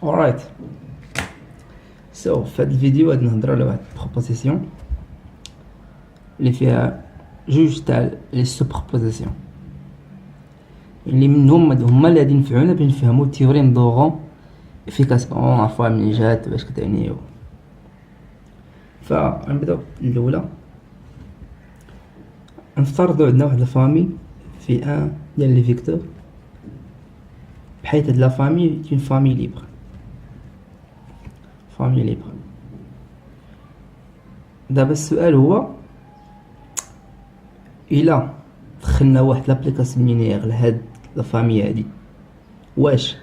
Alright. So في هذا الفيديو غادي نهضروا على واحد بروبوزيسيون اللي فيها جوج تاع لي سوبروبوزيسيون اللي منهم هما اللي غادي ينفعونا باش نفهمو تيوريم دوغون افيكاسمون عرفوها منين جات باش كتعني. فغنبداو الاولى. نفترضوا عندنا واحد الفامي في ان ديال لي فيكتور بحيث هاد لا فامي اون فامي ليبر. فامي ليبر. دابا السؤال هو الا دخلنا واحد لابليكاسيون لينيير لهاد لا فامي هادي، واش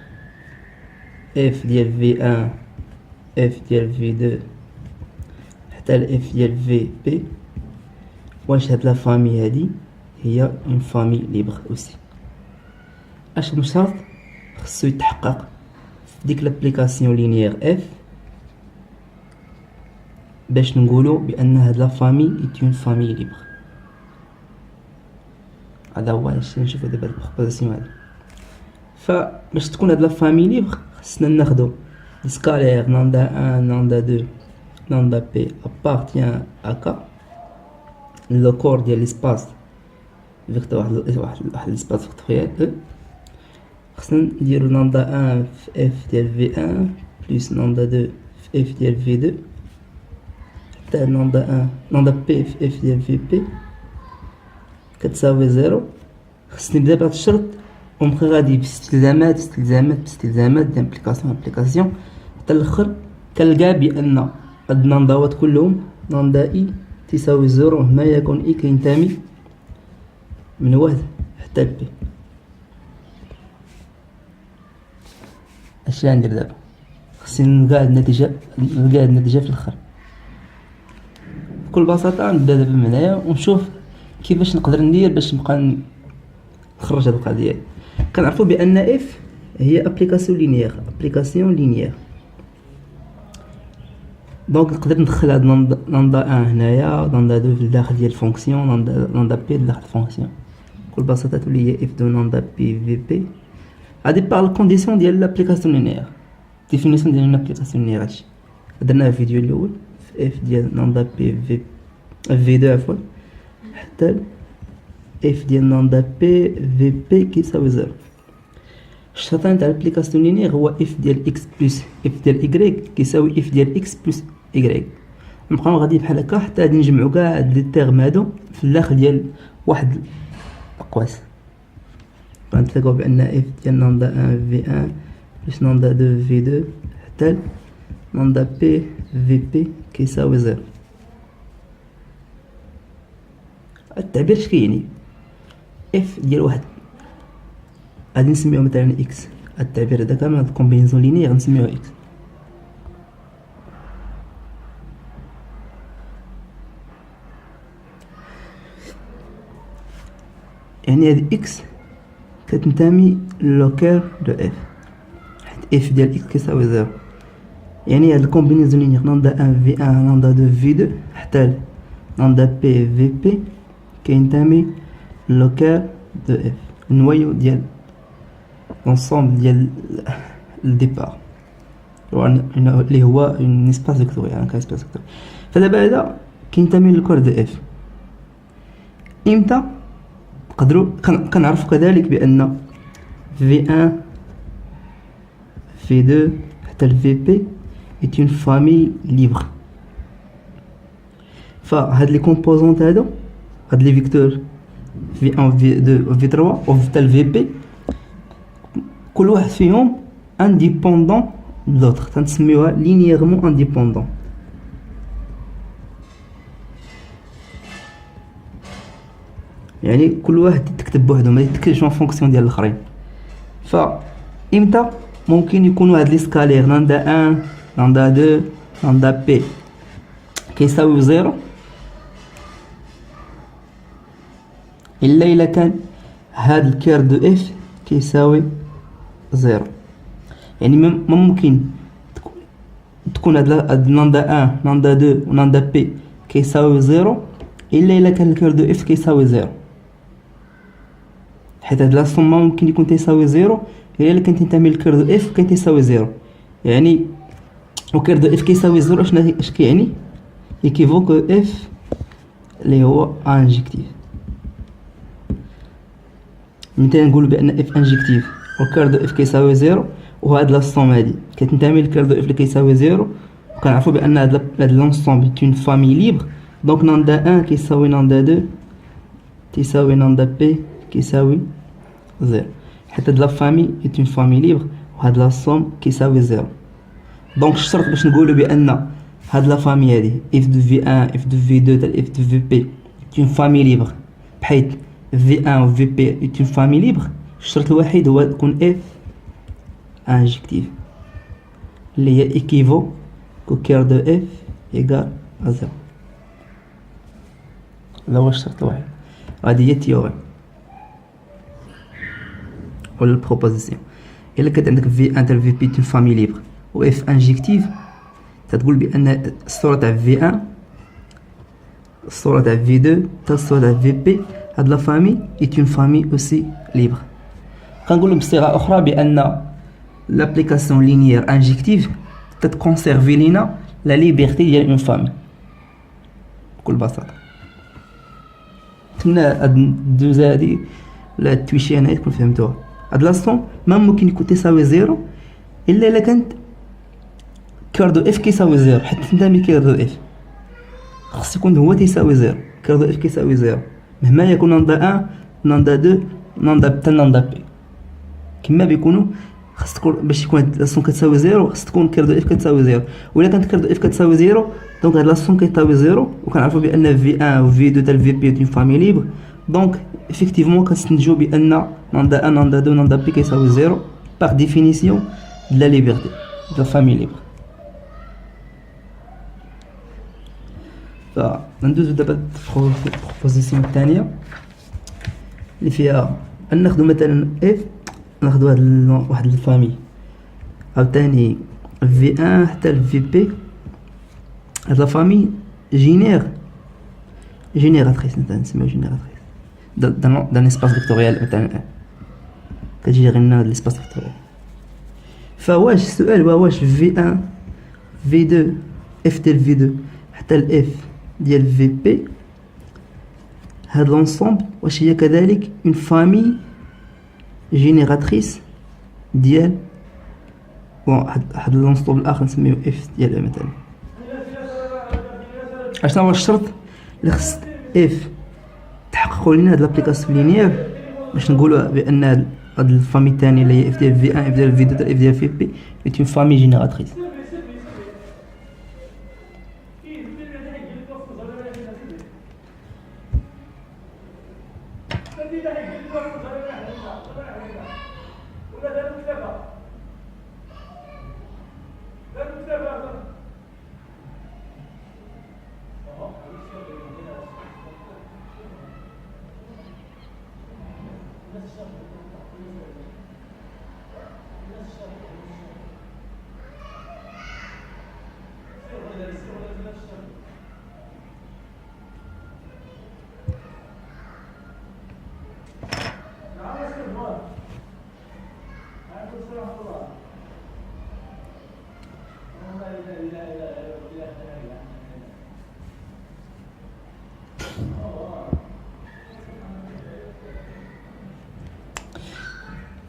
اف ديال في ان اف ديال في دو حتى الاف ديال في بي، واش هاد لا فامي هادي هي اون فامي ليبر اوسي؟ اش من شرط خصو يتحقق في ديك لابليكاسيون لينيير اف باش نقولو بان هاد لا فامي اي اون فامي ليبر؟ هذا هو اش نشوفو دابا البروبوزيسيون هادي. فباش تكون هاد لا فامي ليبر خصنا ناخدو سكالير ناندا 1 ناندا 2 ناندا بي appartient à K لو كور ديال ليسباس فيكتور واحد ليسباس فيكتوريال E. خصنا نديرو ناندا 1 في اف ديال في 1 بلس ناندا 2 في اف ديال في 2 حتى ناندا 1 ناندا بي في اف ديال في بي كتساوي زيرو. خصني نبدا بهاد الشرط ونبقى غادي باستلزامات ديال امبليكاسيون حتى الاخر كنلقى بان هاد النانداوات كلهم ناندا اي تساوي زيرو ما يكون اي كينتمي من واحد حتى بي. اش غندير دابا؟ خصني نلقى النتيجه في الاخر. بكل بساطه نبدا دابا من هنايا ونشوف كيفاش نقدر ندير باش نبقى نخرج هاد القضيه. كنعرفوا بان اف هي ابليكاسيون لينيير دونك نقدر ندخل هاد ناندا 1 هنايا، ناندا 2 في الداخل ديال الفونكسيون، ناندا بي داخل الفونكسيون. بكل بساطه تولي هي اف دو ناندا بي في بي. هادي بار الكونديسيون ديال لابليكاسيون لينيير، ديفينيسيون ديال لابليكاسيون لينيير. هادشي درناه في الفيديو الاول في اف ديال ناندا بي في 2 عفوا حتى اف ديال ناندا بي في بي كيساوي زيرو. الشرطين تاع لابليكاسيون لينيير هو اف ديال اكس بلس اف ديال ايكغيك كيساوي اف ديال اكس بلس ايكغيك. نبقاو غادي بحال هكا حتى غادي نجمعو كاع هاد لي تيرم هادو في الداخل ديال واحد الاقواس. غنتلاقاو بان اف ديال ناندا 1 في 1 بلس ناندا 2 في 2 حتى ناندا بي في بي كيساوي زيرو. التعبير اش كيعني؟ اف ديال واحد غادي نسميوه مثلا اكس. التعبير هذا كامل هاد الكومبينيزون لينيير غنسميوه اكس. يعني هاد اكس كتنتمي لوكير دو اف حيت اف ديال اكس كيساوي زيرو. يعني هاد الكومبينيزون لينيير ناندا 1 في 1 ناندا 2 في 2 حتى ناندا بي في بي كينتمي لوكير دو اف، النويو ديال لونسومبل ديال الديبار اللي هو ان اسباس فيكتوريال كاع اسباس فيكتوريال. فدابا هذا كينتمي للكور دو اف. امتى نقدروا كنعرفوا كذلك بان في 1 في 2 حتى الفي بي اي اون فامي ليبر؟ فهاد لي كومبوزونط هادو هاد لي فيكتور في 1 في 2 في 3 و حتى الفي بي كل واحد فيهم انديبوندون لوطر، تنسميوها لينييرمون انديبوندون. يعني كل واحد تكتب بوحدو ما يتكتبش اون فونكسيون ديال الاخرين. فامتى ممكن يكونوا هاد لي سكالير ناندا 1 ناندا 2 ناندا بي كيساويو زيرو؟ الا كان هاد الكير دو اف كيساوي زيرو. يعني ما ممكن تكون هاد ناندا 1 ناندا 2 و ناندا بي كيساوي زيرو الا كان الكير دو اف كيساوي زيرو، حيت هاد لا سوم ممكن يكون تيساوي زيرو الا كان تنتمي للكير دو اف كان تيساوي زيرو. يعني وكير دو اف كيساوي زيرو اش كيعني ايكيفوك اف اللي هو انجكتيف. مثلا نقولوا بان اف انجكتيف وكير دو اف كيساوي زيرو، وهاد لاصوم هادي كتنتمي لكير دو اف اللي كيساوي زيرو، وكنعرفوا بان هاد لونسومبل اون فامي ليبر. دونك ناندا ان كيساوي ناندا دو تيساوي ناندا بي كيساوي زيرو، حيت هاد لا فامي اون فامي ليبر وهاد لاصوم كيساوي زيرو. دونك الشرط باش نقولوا بان هاد لا فامي هادي اف دو في 1 اف دو في 2 تال اف دو في بي اون فامي ليبر، بحيث في 1 و في بي اون فامي ليبر، الشرط الوحيد هو تكون اف انجكتيف اللي هي ايكيفو كو كير دو اف ايكال ا زيرو. هذا هو الشرط الوحيد. هذه هي التيوريم ولا البروبوزيسيون. الا كانت عندك في ان تاع في بي اون فامي ليبر و اف انجكتيف، تتقول بان الصوره تاع في ان الصوره تاع في 2 حتى الصوره تاع في بي هاد لا فامي اي اون فامي اوسي ليبر. كنقولوا بصيغه اخرى بان لابليكاسيون لينيير انجكتيف تتكونسيرفي لينا لا ليبرتي ديال اون فامي بكل بساطه. كنا هاد الدوزه هادي ولا التويشي هنا تكون فهمتوها. هاد لاصون ما ممكن يكون تساوي زيرو الا الا كانت كير دو اف كيساوي زيرو، حيت تنتمي كير دو اف خص يكون هو تيساوي زيرو. كير دو اف كيساوي زيرو مهما يكون ناندا ان ناندا دو ناندا حتى ناندا بي كما بيكونوا، خص تكون باش يكون لاصون كتساوي زيرو خص تكون كير دو اف كتساوي زيرو. ولا كانت كير دو اف كتساوي زيرو دونك هاد لاصون كيساوي زيرو، وكنعرفوا بان في 1 و في 2 تاع في بي اون فامي ليبر. دونك effectivement كنستنتجوا بان ناندا ان ناندا دو ناندا بي كيساوي زيرو باغ ديفينيسيون de la liberté de la famille libre. فندوزو دابا البروبوزيسيون الثانيه اللي فيها ان ناخذ مثلا اف، ناخذ واحد الفامي عاوتاني في 1 حتى في بي. هاد لا فامي جينيراتريس نسميو جينيراتريس دان اسباس فيكتوريال مثلا كتجي غير لنا هاد ليسباس فيكتوريال. فواش السؤال هو واش في 1 في 2 اف ديال في 2 حتى الاف ديال في بي هاد لونسومبل واش هي كذلك اون فامي جينيراتريس ديال واحد لونسومبل اخر نسميو اف ديال مثلا. اشنو هو الشرط اللي خص اف تحققوا لنا هاد لابليكاسيون لينيير باش نقولوا بان هاد الفامي الثانيه اللي هي اف ديال في 1 اف ديال في 2 اف ديال في بي اي اون فامي جينيراتريس.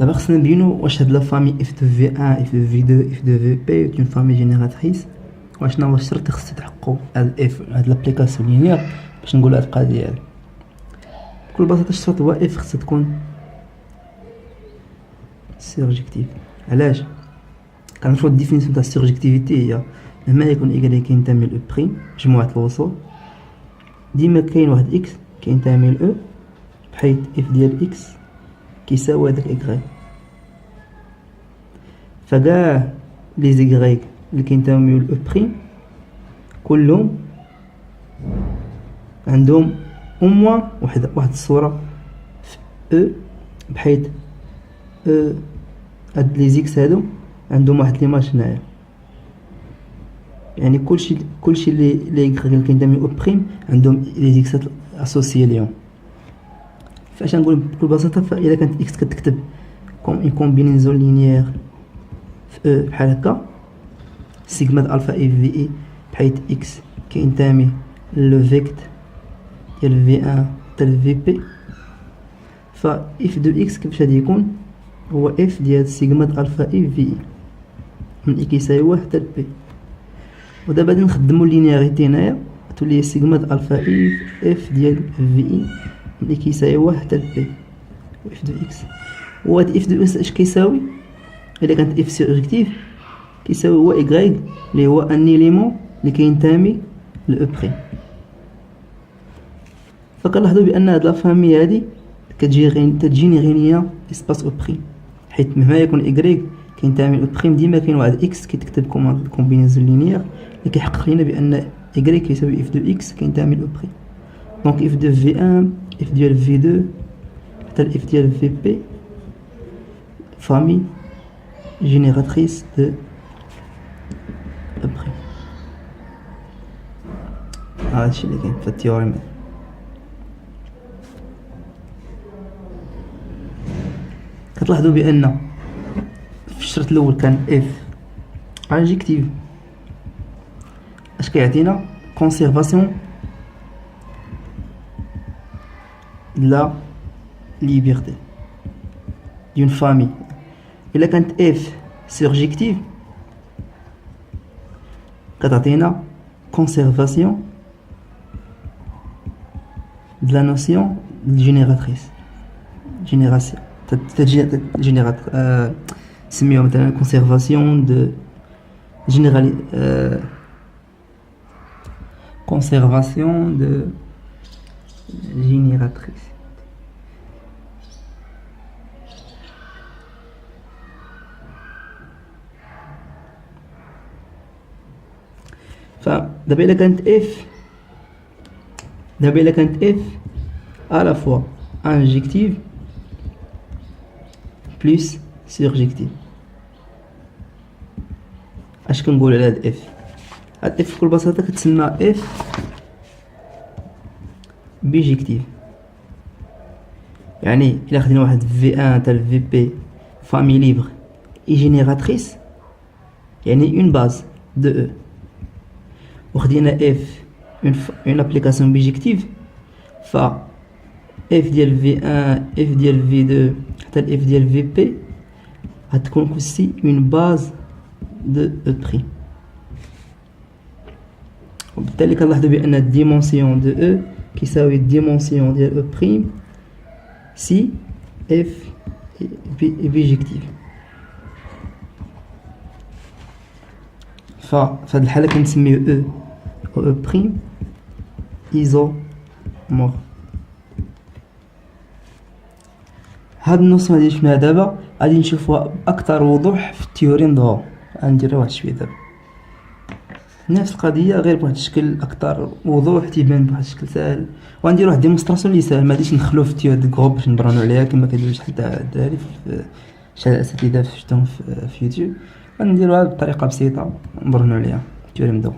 دابا خصنا نبينو واش هاد لا فامي اف دو في 1 اف دو في 2 اف دو في بي اون فامي جينيراتريس، واشنا هو الشرط اللي خص يتحققوا هاد اف هاد لابليكاسيون لينيير باش نقولوا هاد القضيه هادي. بكل بساطه الشرط هو اف خصها تكون سيرجيكتيف. علاش؟ كنعرفوا الديفينيسيون تاع السيرجيكتيفيتي هي مهما يكون ايكال كينتمي ل او بريم مجموعه الوصول، ديما كاين واحد اكس كينتمي ل او بحيث اف ديال اكس كيساوي هذاك اكغيك. فكاع لي زيكغيك اللي كينتميو ل او بريم كلهم عندهم او موان واحد الصوره في او، بحيث او هاد لي زيكس هادو عندهم واحد ليماج هنايا. يعني كلشي لي يكغيك اللي كينتميو او بريم عندهم لي زيكسات اسوسيي ليهم. فاش نقول بكل بساطه، فاذا كانت اكس كتكتب كوم اون كومبينيزون لينيير في او بحال هكا، سيجما د الفا اف في اي، بحيث اكس كينتمي لو فيكت ديال في ان حتى في بي. ف اف دو اكس كيفاش غادي يكون؟ هو اف ديال سيجما د الفا اف في اي من اي كيساوي 1 حتى بي. ودابا غادي نخدمو لينياريتي هنايا، تولي سيجما د الفا اف ديال في اي من اي كيساوي 1 حتى بي و اف دو اكس. وهاد اف دو اكس اش كيساوي؟ الا كانت اف سيرجيكتيف كيساوي هو ايكغيك اللي هو ان إليمون اللي كينتمي ل او بريم. فكنلاحظو بان هاد لا فامي هادي كتجيني غير هي اسباس او بريم، حيت مهما يكون ايكغيك كينتمي ل او بريم ديما كاين واحد اكس كيتكتب كوم كومبينيزون لينيير اللي كيحقق لينا بان ايكغيك كيساوي اف دو اكس كينتمي ل او بريم. دونك اف دو في ان اف ديال في دو حتى اف ديال في بي famille génératrice de prime. هادشي اللي كاين في التيوريم. كتلاحظوا بان في الشرط الاول كان اف انجكتيف، اش كيعطينا؟ كونسيرفاسيون لا ليبرتي دون فامي. إلا كانت اف سيرجيكتيف كتعطينا كونسيرفاسيون د لا نوسيون جينيراتريس جينيراسيون جينيرات نسميوها مثلا كونسيرفاسيون دو جينيرالي كونسيرفاسيون دو جينيراتريس. فدابا إلا كانت اف على فوا انجكتيف بلس سيرجيكتيف، اش كنقول على هاد اف؟ هاد اف بكل بساطة كتسمى اف بيجيكتيف. يعني إلا خدينا واحد في ان تاع في بي فامي ليبر اي جينيراتريس، يعني اون باز دو او، وخدينا اف اون ابليكاسيون بيجيكتيف، ف اف ديال في ان اف ديال في دو حتى اف ديال في بي غتكون كلشي اون باز دو او بريم. وبالتالي كنلاحظوا بان الديمونسيون دو او كيساوي الديمونسيون ديال او بريم سي اف بيجيكتيف. فهاد الحالة كنسميو او بريم ايزومور. هاد النص اللي شفناها دابا غادي نشوفوها باكثر وضوح في التيوريم دو. غندير واحد شويه دابا نفس القضيه غير بواحد الشكل اكثر وضوح، تيبان بواحد الشكل ساهل. وغندير واحد ديمونستراسيون اللي ساهل، ما غاديش ندخلو في التيور دو جروب باش نبرانو عليها كما كيديروا شحال تاع الدراري في شحال الاساتذه شفتهم في يوتيوب. غنديروها بطريقه بسيطه نبرهنوا عليها التيوريم دو.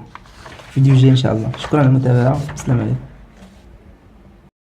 فيديو جاي ان شاء الله. شكرا على المتابعه، السلام عليكم.